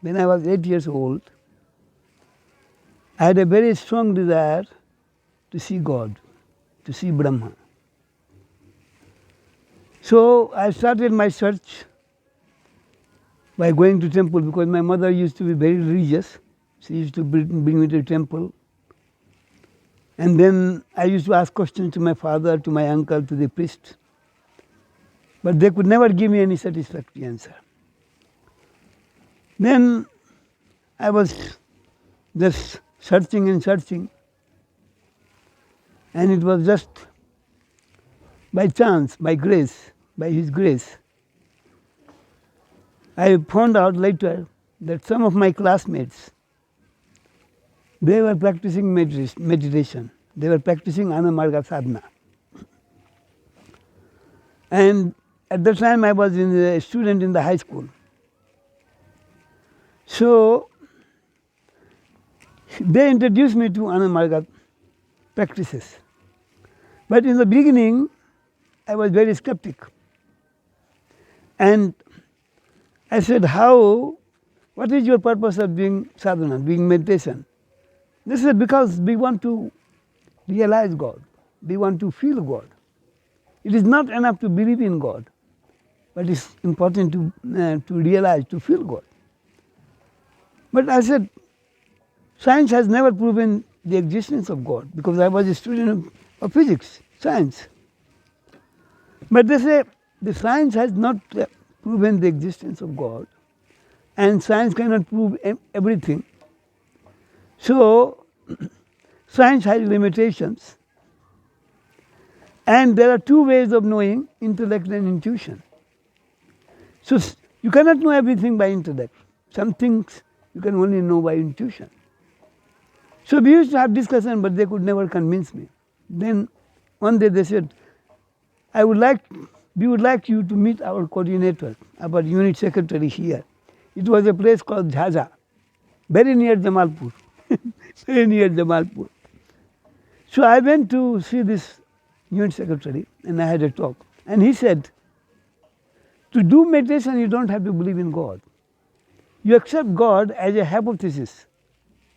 when I was 8 years old, I had a very strong desire to see God, to see Brahma. So I started my search by going to temple, because my mother used to be very religious. She used to bring me to the temple. And then I used to ask questions to my father, to my uncle, to the priest. But they could never give me any satisfactory answer. Then I was just searching and searching. And it was just by chance, by grace, by His grace, I found out later that some of my classmates, they were practicing meditation. They were practicing Ananda Marga sadhana. And at that time I was a student in the high school. So they introduced me to Ananda Marga practices. But in the beginning, I was very skeptic. And I said, what is your purpose of doing sadhana, doing meditation? They said, because we want to realize God. We want to feel God. It is not enough to believe in God, but it's important to realize, to feel God. But I said, science has never proven the existence of God, because I was a student of physics, science. But they say the science has not proven the existence of God, and science cannot prove everything. So science has limitations, and there are two ways of knowing: intellect and intuition. So you cannot know everything by intellect. Some things you can only know by intuition. So we used to have discussion, but they could never convince me. Then one day they said, we would like you to meet our coordinator, our unit secretary here. It was a place called Jhaja, very near Jamalpur. Very near Jamalpur. So I went to see this unit secretary, and I had a talk. And he said, to do meditation, you don't have to believe in God. You accept God as a hypothesis,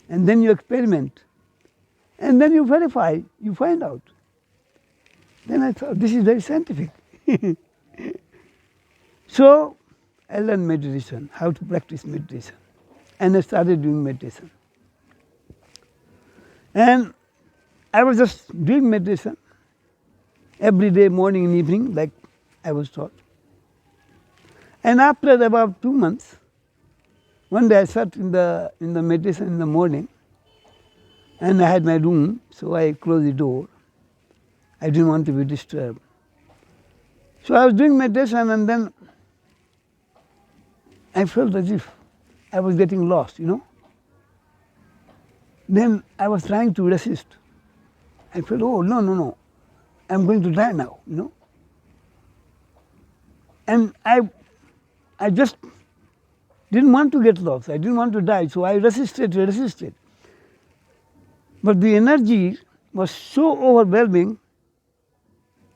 and then you experiment, and then you verify, you find out. Then I thought, this is very scientific. So I learned meditation, how to practice meditation, and I started doing meditation. And I was just doing meditation every day, morning and evening, like I was taught. And after about 2 months, one day I sat in the meditation in the morning, and I had my room, so I closed the door. I didn't want to be disturbed. So I was doing meditation, and then I felt as if I was getting lost, Then I was trying to resist. I felt, oh, no, I'm going to die now, And I just didn't want to get lost. I didn't want to die, so I resisted. But the energy was so overwhelming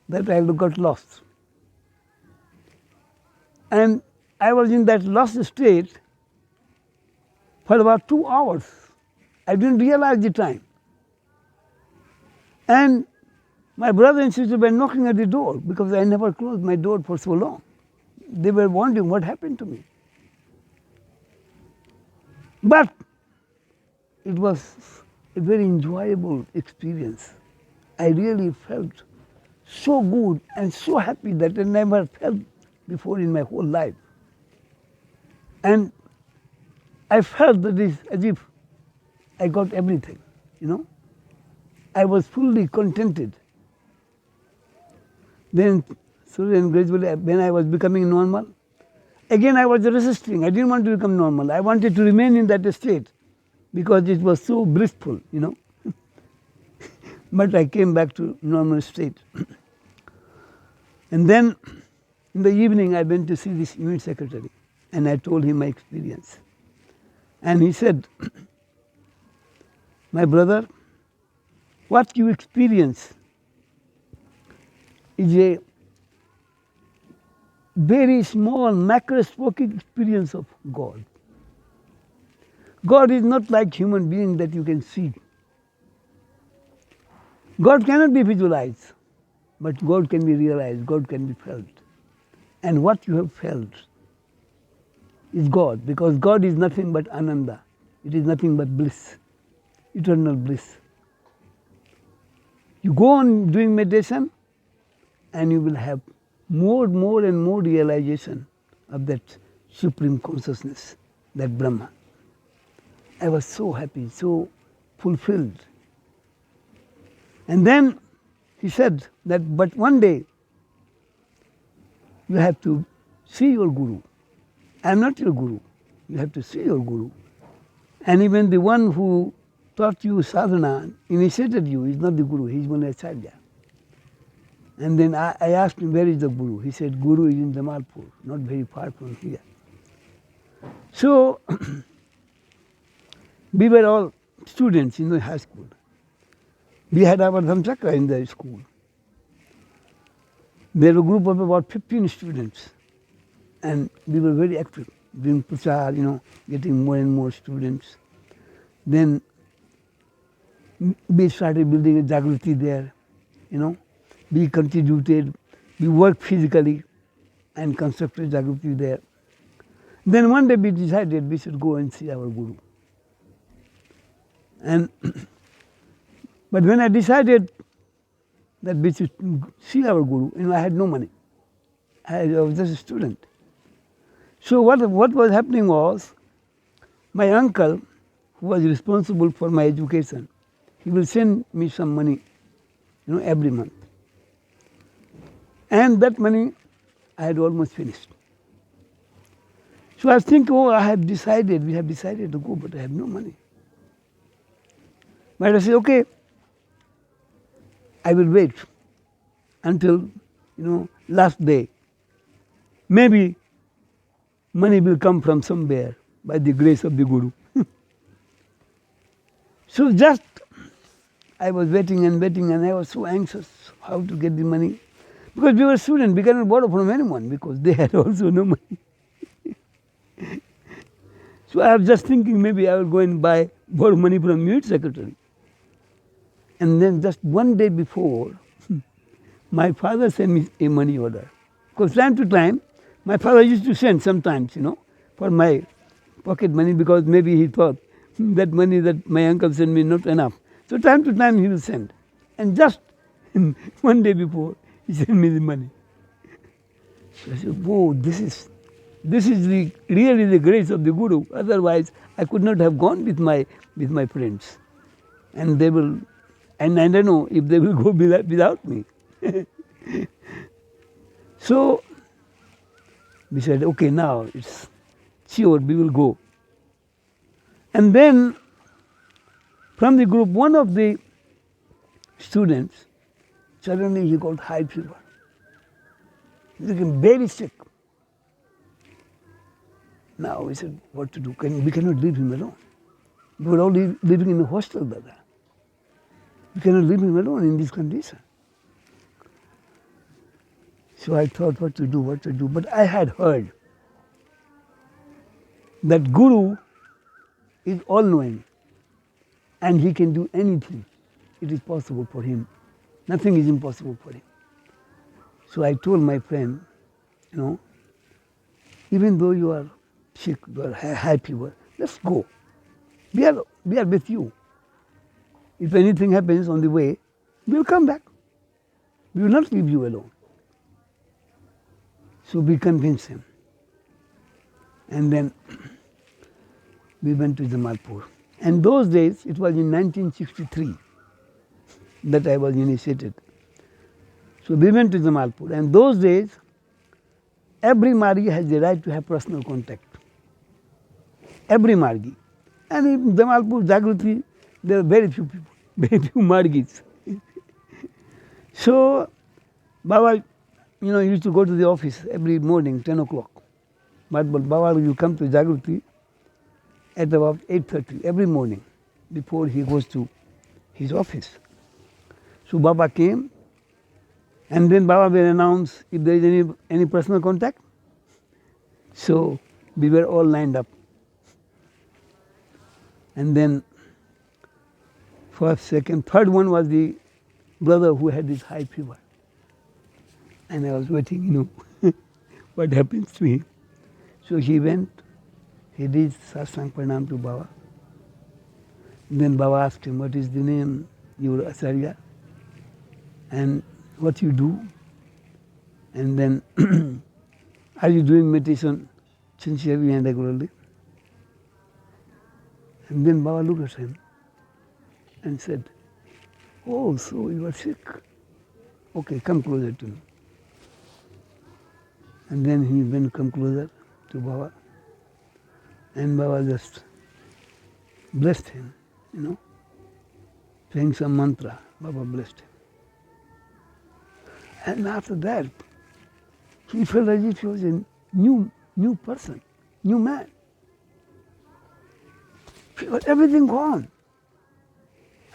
that I got lost. And I was in that lost state for about 2 hours. I didn't realize the time. And my brother and sister were knocking at the door, because I never closed my door for so long. They were wondering what happened to me. But it was a very enjoyable experience. I really felt so good and so happy that I never felt before in my whole life. And I felt that it's as if I got everything, I was fully contented. Then slowly and gradually, when I was becoming normal, again I was resisting. I didn't want to become normal. I wanted to remain in that state because it was so blissful, But I came back to normal state. And then in the evening I went to see this unit secretary, and I told him my experience. And he said, my brother, what you experience is a very small macroscopic experience of God. God is not like human being that you can see. God cannot be visualized, but God can be realized, God can be felt. And what you have felt is God, because God is nothing but Ananda. It is nothing but bliss, eternal bliss. You go on doing meditation and you will have more and more realization of that supreme consciousness, that Brahma. I was so happy, so fulfilled. And then he said that, but one day you have to see your Guru. I am not your Guru. You have to see your Guru. And even the one who taught you sadhana, initiated you, is not the Guru, he is one acharya. And then I asked him, where is the Guru? He said, Guru is in Jamalpur, not very far from here. So, we were all students in the high school. We had our Dhamchakra in the school. There were a group of about 15 students. And we were very active, doing prachar, getting more and more students. Then we started building a Jagruti there, We contributed, we worked physically and constructed Jagruti there. Then one day we decided we should go and see our Guru. But when I decided that we should see our Guru, I had no money. I was just a student. So what was happening was, my uncle, who was responsible for my education, he will send me some money, every month. And that money I had almost finished. So I was thinking, we have decided to go, but I have no money. But I said, okay, I will wait until, last day. Maybe money will come from somewhere by the grace of the Guru. So just, I was waiting and I was so anxious how to get the money. Because we were students, we cannot borrow from anyone because they had also no money. So I was just thinking maybe I will go and borrow money from Mute Secretary. And then just one day before, my father sent me a money order. Because time to time, my father used to send sometimes, for my pocket money, because maybe he thought that money that my uncle sent me not enough. So time to time he will send. And just one day before, he sent me the money. So I said, whoa, this is really the grace of the Guru. Otherwise, I could not have gone with my friends. And they will, and I don't know if they will go without me. So we said, okay, now it's sure we will go. And then from the group, one of the students, suddenly he got high fever. He became very sick. Now we said, what to do? We cannot leave him alone. We were all living in a hostel, Dada. We cannot leave him alone in this condition. So I thought what to do. But I had heard that Guru is all-knowing and he can do anything. It is possible for him. Nothing is impossible for him. So I told my friend, even though you are sick, you are high fever, let's go. We are with you. If anything happens on the way, we will come back. We will not leave you alone. So we convinced him. And then we went to Jamalpur. And those days, it was in 1963 that I was initiated. So we went to Jamalpur. And those days, every Margi has the right to have personal contact. Every Margi. And in Jamalpur, Jagruti, there are very few people, very few Margis. So Baba, used to go to the office every morning, 10 o'clock. But Baba will come to Jagruti at about 8:30 every morning before he goes to his office. So Baba came, and then Baba will announce if there is any personal contact. So we were all lined up. And then first, second, third one was the brother who had this high fever. And I was waiting, what happens to him. So he went, he did satsang pranam to Baba. Then Baba asked him, what is the name, your Acharya? And what you do? And then, are you doing meditation sincerely and regularly? And then Baba looked at him and said, oh, so you are sick. Okay, come closer to me. And then he went come closer to Baba. And Baba just blessed him, saying some mantra. Baba blessed him. And after that, he felt as if he was a new person, new man. He got everything gone.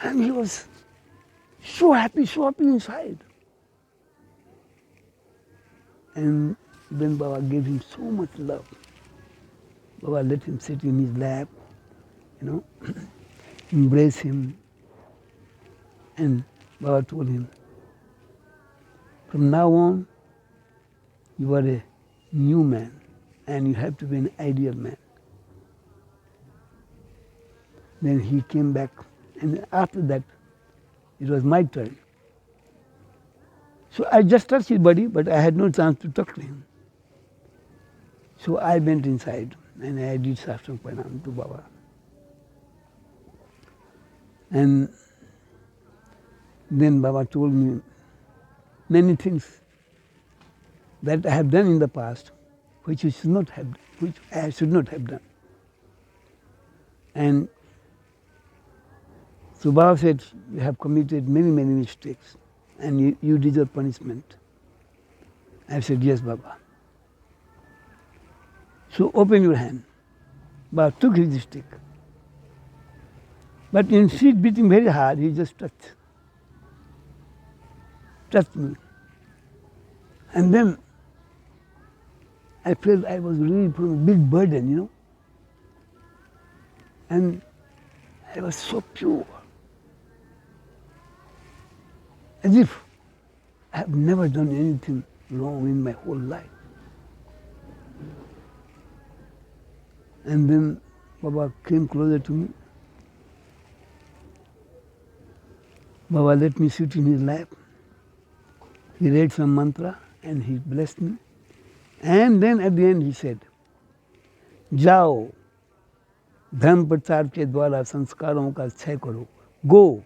And he was so happy inside. And then Baba gave him so much love. Baba let him sit in his lap, embrace him. And Baba told him, from now on, you are a new man and you have to be an ideal man. Then he came back, and after that, it was my turn. So I just touched his body, but I had no chance to talk to him. So I went inside and I did satsang pranam to Baba. And then Baba told me many things that I have done in the past, which I should not have done. And so Baba said, you have committed many mistakes and you deserve punishment. I said, yes, Baba. So open your hand. Baba took his stick. But instead of beating very hard, he just touched me. And then I felt I was really from a big burden, And I was so pure. As if I have never done anything wrong in my whole life. And then Baba came closer to me. Baba let me sit in his lap. He read some mantra and he blessed me. And then at the end he said, जाओ धर्म प्रचार के द्वारा संस्कारों का क्षय करो. Go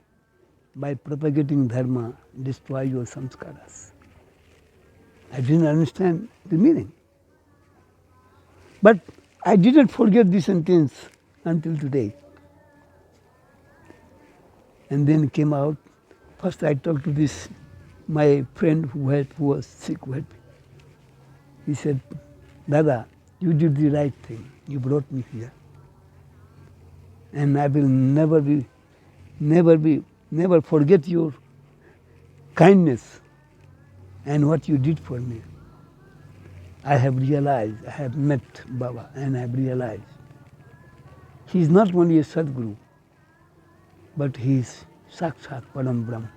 by propagating dharma, destroy your samskaras. I didn't understand the meaning. But I didn't forget this sentence until today. And then it came out. First I talked to this, my friend who was sick. He said, Dada, you did the right thing. You brought me here. And I will never forget your kindness and what you did for me. I have realized, I have met Baba and I have realized he is not only a Sadguru, but he is Sakshat Param Brahma.